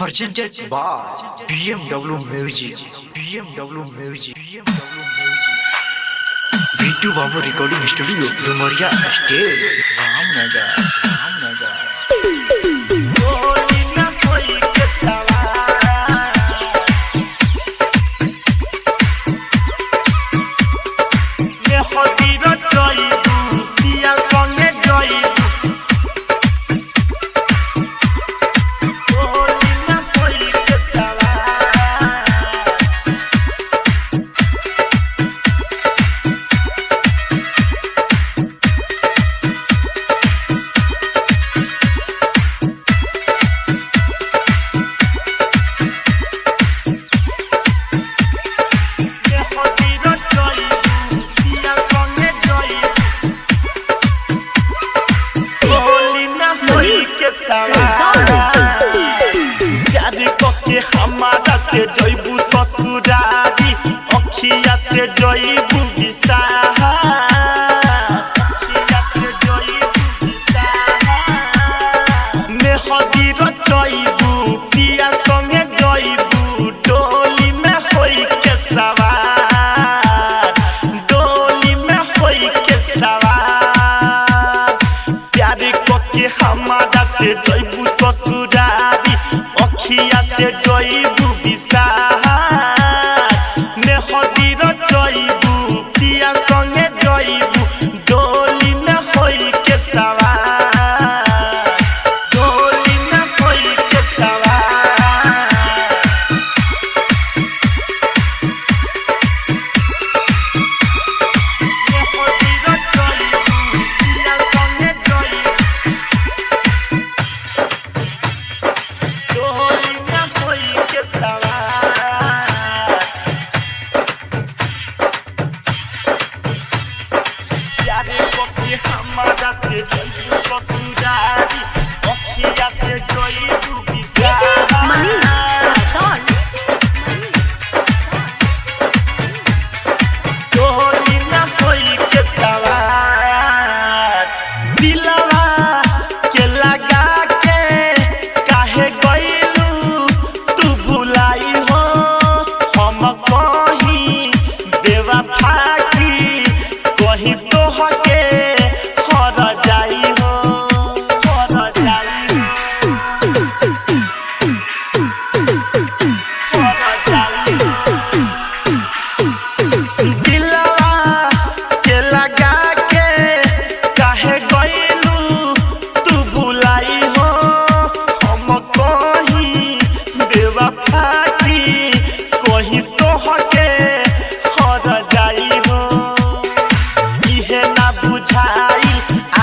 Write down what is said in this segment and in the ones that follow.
presented by BMW Music. BMW Music. BMW Music. V2 Babu Recording Studio, Dumaria State, Ramnagar. Ramnagar. हमारा से जइबू ससुरारी अखिया से जइबू बिसाहा अखिया से जइबू बिसाहा मेहदी रचइबू पिया संगे जइबू डोली में होई के सवार डोली में होई के सवार प्यार को के हमारा से जइबू ससुरारी अखिया से जइबू बिसार मेहदी रचइबू पिया संगे जइबू डोली में होई के सवार डोली में होई के सवार मेहदी रचइबू पिया संगे जइबू डोली में होई के सवार प्यारे पक्षी हमारा से जइबू ससुरारी अखिया से जइबू बिसार डोली में होई के सवार दिलवा के लगा के काहे गइलू तू भुलाई हो हम कहीं बेवफा की कहीं तो हके हर जाई हो हर जाई हर जाई दिलवा के लगा के काहे गइलू तू भुलाई हो हम कहीं बेवफा की कहीं तो हके हर जाई हो इहे ना बुझाई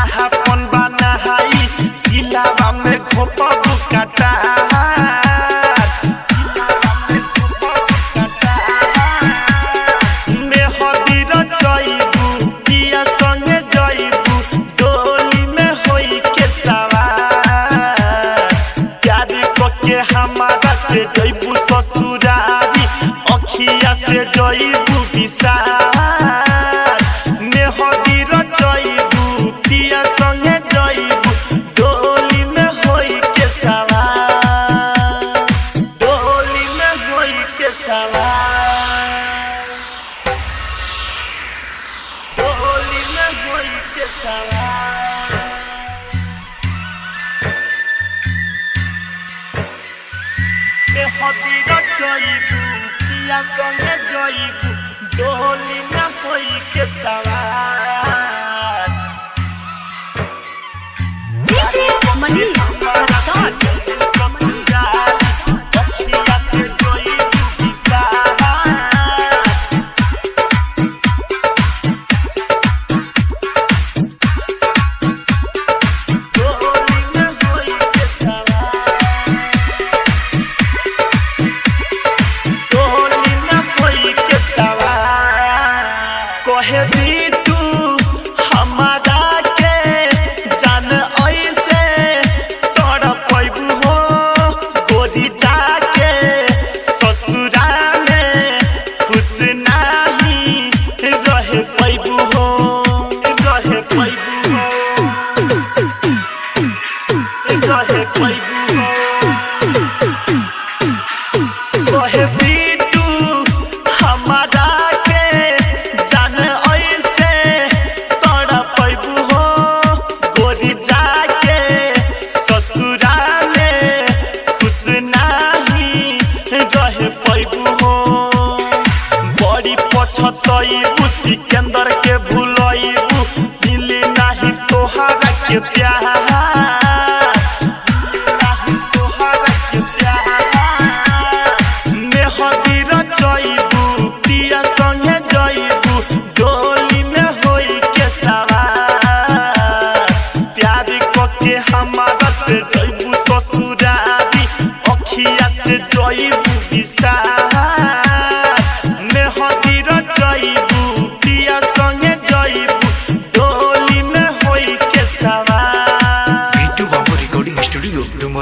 आहापन बनाई दिलवा में घोपबू काटा मेहदी रचइबू पिया संगे जइबू डोली में होई के सवार प्यार को के हमारा से जइबू ससुरारी अखिया से जइबू बिसार मेहदी रचइबू पिया संगे जइबू डोली में होई के सवार डोली में होई के सवार डोली में होई के सवार मेहदी रचइबू पिया संगे जइबू डोली में होई के सवार अखिया से जइबू बिसार डोली में होई के सवार डोली में होई के सवार कहे बिटू हमारा के जान ऐसे तड़पइबू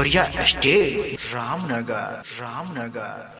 डुमरिया स्टेट रामनगर रामनगर।